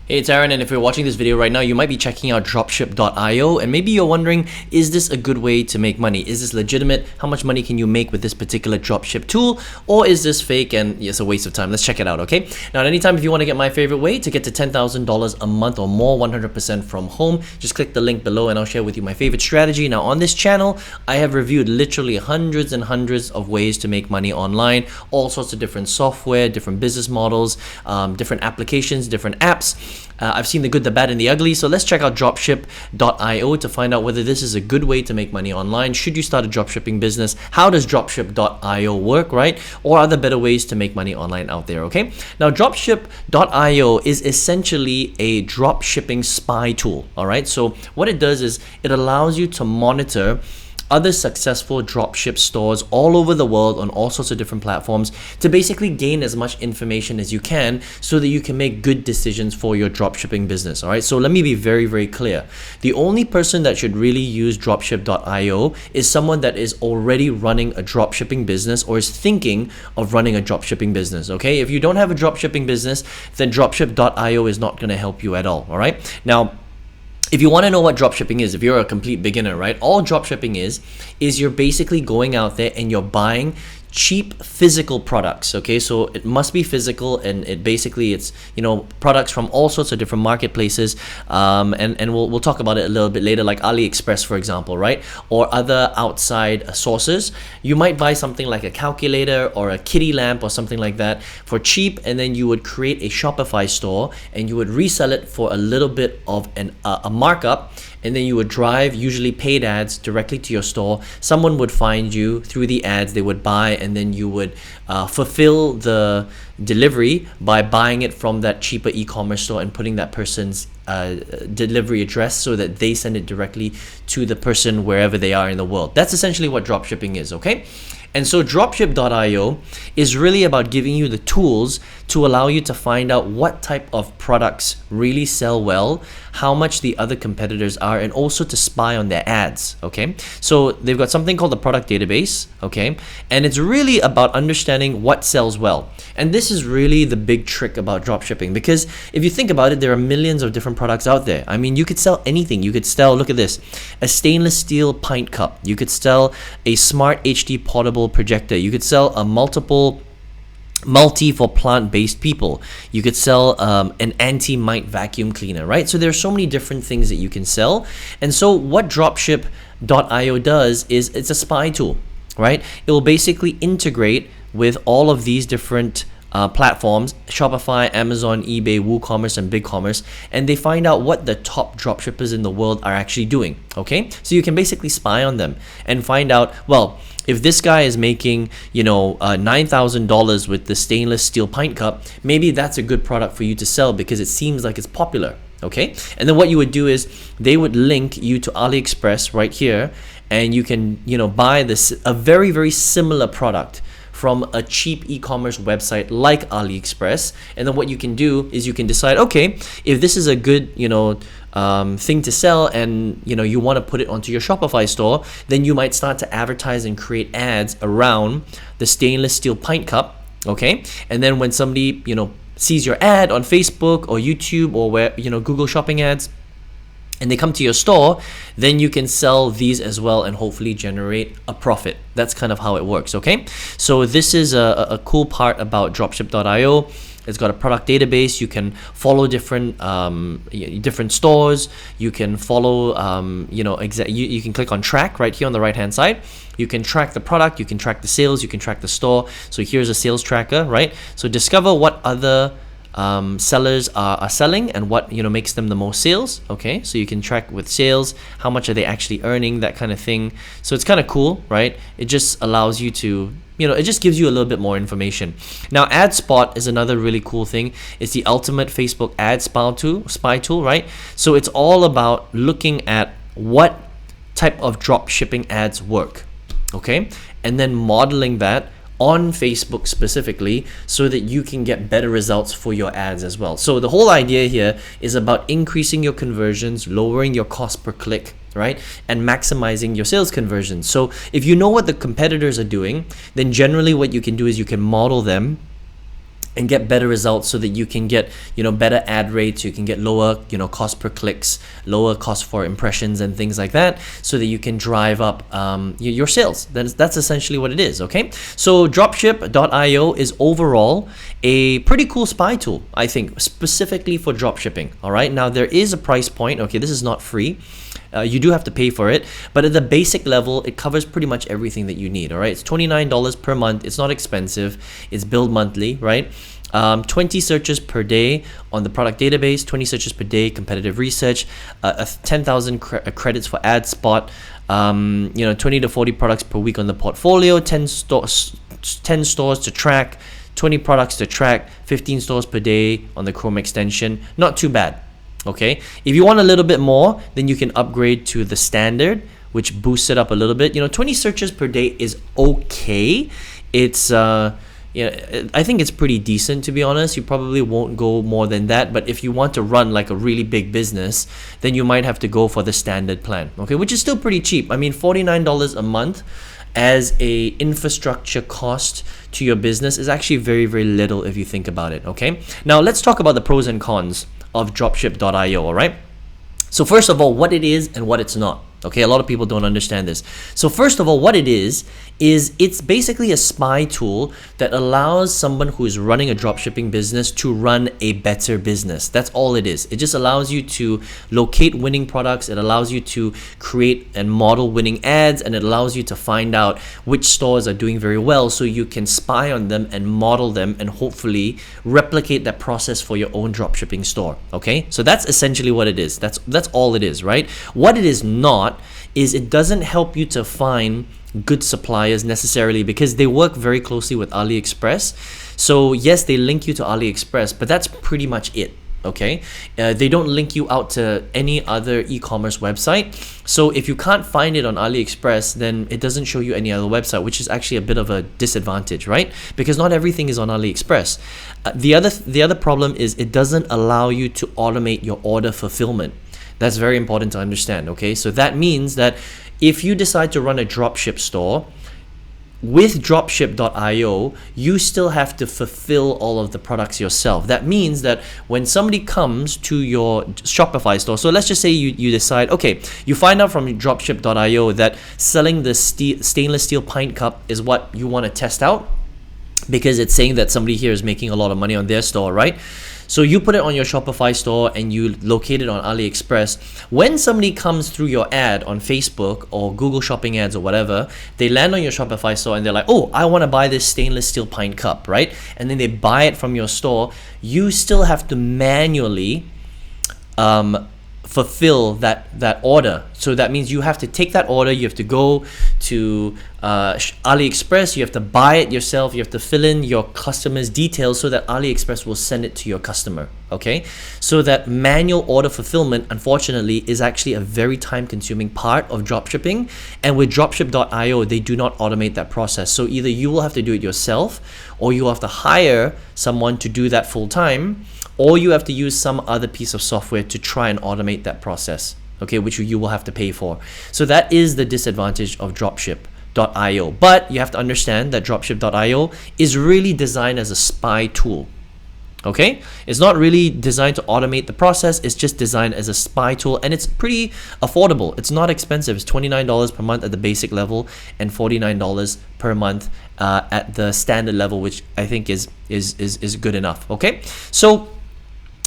Hey, it's Aaron, and if you're watching this video right now, you might be checking out dropship.io, and maybe you're wondering, is this a good way to make money? Is this legitimate? How much money can you make with this particular dropship tool? Or is this fake and it's a waste of time? Let's check it out, okay? Now, at any time, if you want to get my favorite way to get to $10,000 a month or more, 100% from home, just click the link below and I'll share with you my favorite strategy. Now, on this channel, I have reviewed literally hundreds and hundreds of ways to make money online, all sorts of different software, different business models, different applications, different apps. I've seen the good, the bad, and the ugly. So let's check out dropship.io to find out whether this is a good way to make money online. Should you start a dropshipping business? How does dropship.io work, right? Or are there better ways to make money online out there, okay? Now, dropship.io is essentially a dropshipping spy tool, all right? So what it does is it allows you to monitor other successful dropship stores all over the world on all sorts of different platforms to basically gain as much information as you can so that you can make good decisions for your dropshipping business. All right, so let me be very, very clear. The only person that should really use dropship.io is someone that is already running a dropshipping business or is thinking of running a dropshipping business. Okay, if you don't have a dropshipping business, then dropship.io is not going to help you at all. All right, now, if you want to know what dropshipping is, if you're a complete beginner, right? All dropshipping is you're basically going out there and you're buying cheap physical products, okay? So it must be physical, and it's products from all sorts of different marketplaces, and we'll talk about it a little bit later, like AliExpress, for example, right? Or other outside sources. You might buy something like a calculator or a kitty lamp or something like that for cheap, and then you would create a Shopify store and you would resell it for a little bit of a markup, and then you would drive usually paid ads directly to your store. Someone would find you through the ads, they would buy, and then you would fulfill the delivery by buying it from that cheaper e-commerce store and putting that person's delivery address so that they send it directly to the person wherever they are in the world. That's essentially what dropshipping is, okay? And so dropship.io is really about giving you the tools to allow you to find out what type of products really sell well, how much the other competitors are, and also to spy on their ads, okay? So they've got something called the product database, okay? And it's really about understanding what sells well. And this is really the big trick about dropshipping, because if you think about it, there are millions of different products out there. I mean, you could sell anything. You could sell, look at this, a stainless steel pint cup. You could sell a smart HD portable projector. You could sell a multi for plant-based people. You could sell an anti-mite vacuum cleaner, right? So there's so many different things that you can sell. And so what dropship.io does is it's a spy tool, right? It will basically integrate with all of these different platforms, Shopify, Amazon, eBay, WooCommerce, and BigCommerce, and they find out what the top dropshippers in the world are actually doing, okay? So you can basically spy on them and find out, well, if this guy is making, $9,000 with the stainless steel pint cup, maybe that's a good product for you to sell because it seems like it's popular, okay? And then what you would do is they would link you to AliExpress right here, and you can, buy a very, very similar product from a cheap e-commerce website like AliExpress. And then what you can do is you can decide, okay, if this is a good, thing to sell, and you want to put it onto your Shopify store, then you might start to advertise and create ads around the stainless steel pint cup, okay? And then when somebody, sees your ad on Facebook or YouTube or where, Google Shopping ads, and they come to your store, then you can sell these as well and hopefully generate a profit. That's kind of how it works, okay? So this is a cool part about dropship.io. It's got a product database. You can follow different stores. You can follow, you can click on track right here on the right-hand side. You can track the product. You can track the sales. You can track the store. So here's a sales tracker, right? So discover what other sellers are selling and what makes them the most sales, okay? So you can track with sales, how much are they actually earning, that kind of thing. So it's kind of cool, right? It just allows you to, it just gives you a little bit more information. Now, AdSpot is another really cool thing. It's the ultimate Facebook ad spy tool, right? So it's all about looking at what type of drop shipping ads work, okay? And then modeling that on Facebook specifically so that you can get better results for your ads as well. So the whole idea here is about increasing your conversions, lowering your cost per click, right? And maximizing your sales conversions. So if you know what the competitors are doing, then generally what you can do is you can model them and get better results so that you can get, better ad rates, you can get lower, cost per clicks, lower cost for impressions and things like that, so that you can drive up your sales. That's essentially what it is, okay? So dropship.io is overall a pretty cool spy tool, I think, specifically for dropshipping, all right? Now, there is a price point, okay? This is not free. You do have to pay for it, but at the basic level, it covers pretty much everything that you need, all right? It's $29 per month. It's not expensive. It's billed monthly, right? 20 searches per day on the product database, 20 searches per day, competitive research, 10,000 credits for ad spot, 20 to 40 products per week on the portfolio, 10 stores to track, 20 products to track, 15 stores per day on the Chrome extension. Not too bad. Okay, if you want a little bit more, then you can upgrade to the standard, which boosts it up a little bit. 20 searches per day is okay. It's I think it's pretty decent, to be honest. You probably won't go more than that, but if you want to run like a really big business, then you might have to go for the standard plan, okay, which is still pretty cheap. I mean, $49 a month as a infrastructure cost to your business is actually very, very little if you think about it, okay? Now, let's talk about the pros and cons of dropship.io, all right? So first of all, what it is and what it's not. Okay, a lot of people don't understand this. So first of all, what it is it's basically a spy tool that allows someone who is running a dropshipping business to run a better business. That's all it is. It just allows you to locate winning products. It allows you to create and model winning ads, and it allows you to find out which stores are doing very well so you can spy on them and model them and hopefully replicate that process for your own dropshipping store. Okay, so that's essentially what it is. That's all it is, right? What it is not is it doesn't help you to find good suppliers necessarily, because they work very closely with AliExpress. So yes, they link you to AliExpress, but that's pretty much it. Okay, they don't link you out to any other e-commerce website. So if you can't find it on AliExpress, then it doesn't show you any other website, which is actually a bit of a disadvantage, right? Because not everything is on AliExpress. The other problem is it doesn't allow you to automate your order fulfillment. That's very important to understand, okay? So that means that if you decide to run a dropship store, with dropship.io, you still have to fulfill all of the products yourself. That means that when somebody comes to your Shopify store, so let's just say you decide, okay, you find out from dropship.io that selling the stainless steel pint cup is what you want to test out, because it's saying that somebody here is making a lot of money on their store, right? So you put it on your Shopify store and you locate it on AliExpress. When somebody comes through your ad on Facebook or Google Shopping ads or whatever, they land on your Shopify store and they're like, oh, I want to buy this stainless steel pint cup, right? And then they buy it from your store. You still have to manually fulfill that order. So that means you have to take that order, you have to go to AliExpress, you have to buy it yourself, you have to fill in your customer's details so that AliExpress will send it to your customer, okay? So that manual order fulfillment, unfortunately, is actually a very time-consuming part of dropshipping, and with dropship.io, they do not automate that process. So either you will have to do it yourself, or you will have to hire someone to do that full-time, or you have to use some other piece of software to try and automate that process, okay, which you will have to pay for. So that is the disadvantage of dropship.io. But you have to understand that dropship.io is really designed as a spy tool, okay? It's not really designed to automate the process. It's just designed as a spy tool, and it's pretty affordable. It's not expensive. It's $29 per month at the basic level and $49 per month at the standard level, which I think is good enough, okay? So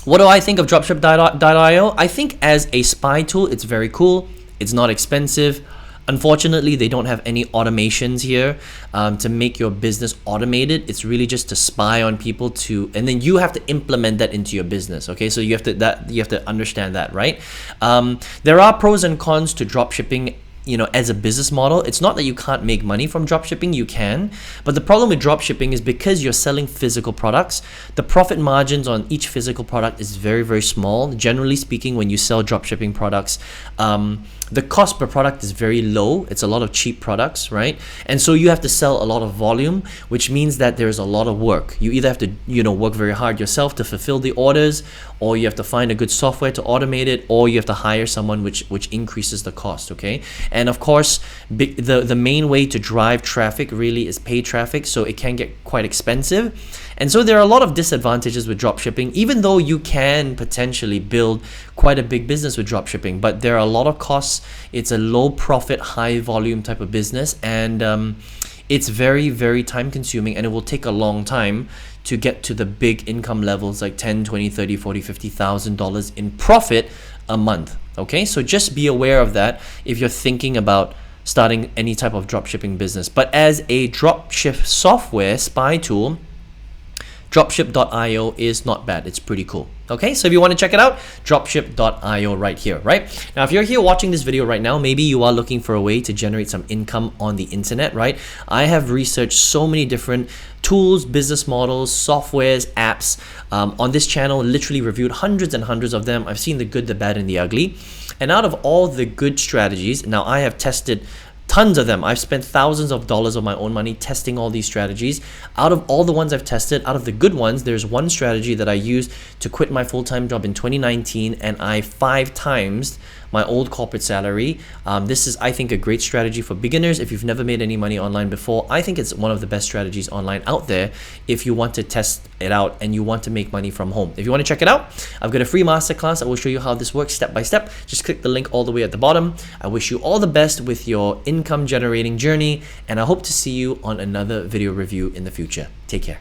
what do I think of dropship.io? I think as a spy tool, it's very cool. It's not expensive. Unfortunately, they don't have any automations here to make your business automated. It's really just to spy on people and then you have to implement that into your business. Okay, so you have to understand that, right? There are pros and cons to dropshipping. As a business model, it's not that you can't make money from dropshipping, you can. But the problem with dropshipping is because you're selling physical products, the profit margins on each physical product is very, very small. Generally speaking, when you sell dropshipping products, the cost per product is very low. It's a lot of cheap products, right? And so you have to sell a lot of volume, which means that there's a lot of work. You either have to, work very hard yourself to fulfill the orders, or you have to find a good software to automate it, or you have to hire someone, which increases the cost, okay? And of course, the main way to drive traffic really is paid traffic, so it can get quite expensive. And so there are a lot of disadvantages with dropshipping, even though you can potentially build quite a big business with dropshipping, but there are a lot of costs. It's a low profit, high volume type of business, and it's very, very time consuming, and it will take a long time to get to the big income levels like 10, 20, 30, 40, $50,000 in profit a month. Okay, so just be aware of that if you're thinking about starting any type of dropshipping business. But as a dropship software spy tool, dropship.io is not bad. It's pretty cool. Okay, so if you want to check it out, dropship.io right here, right? Now, if you're here watching this video right now, maybe you are looking for a way to generate some income on the internet, right? I have researched so many different tools, business models, softwares, apps on this channel, literally reviewed hundreds and hundreds of them. I've seen the good, the bad, and the ugly. And out of all the good strategies, now I have tested tons of them. I've spent thousands of dollars of my own money testing all these strategies. Out of all the ones I've tested, out of the good ones, there's one strategy that I used to quit my full-time job in 2019, and I 5 times my old corporate salary. This is, I think, a great strategy for beginners. If you've never made any money online before, I think it's one of the best strategies online out there if you want to test it out and you want to make money from home. If you want to check it out, I've got a free masterclass. I will show you how this works step by step. Just click the link all the way at the bottom. I wish you all the best with your income generating journey, and I hope to see you on another video review in the future. Take care.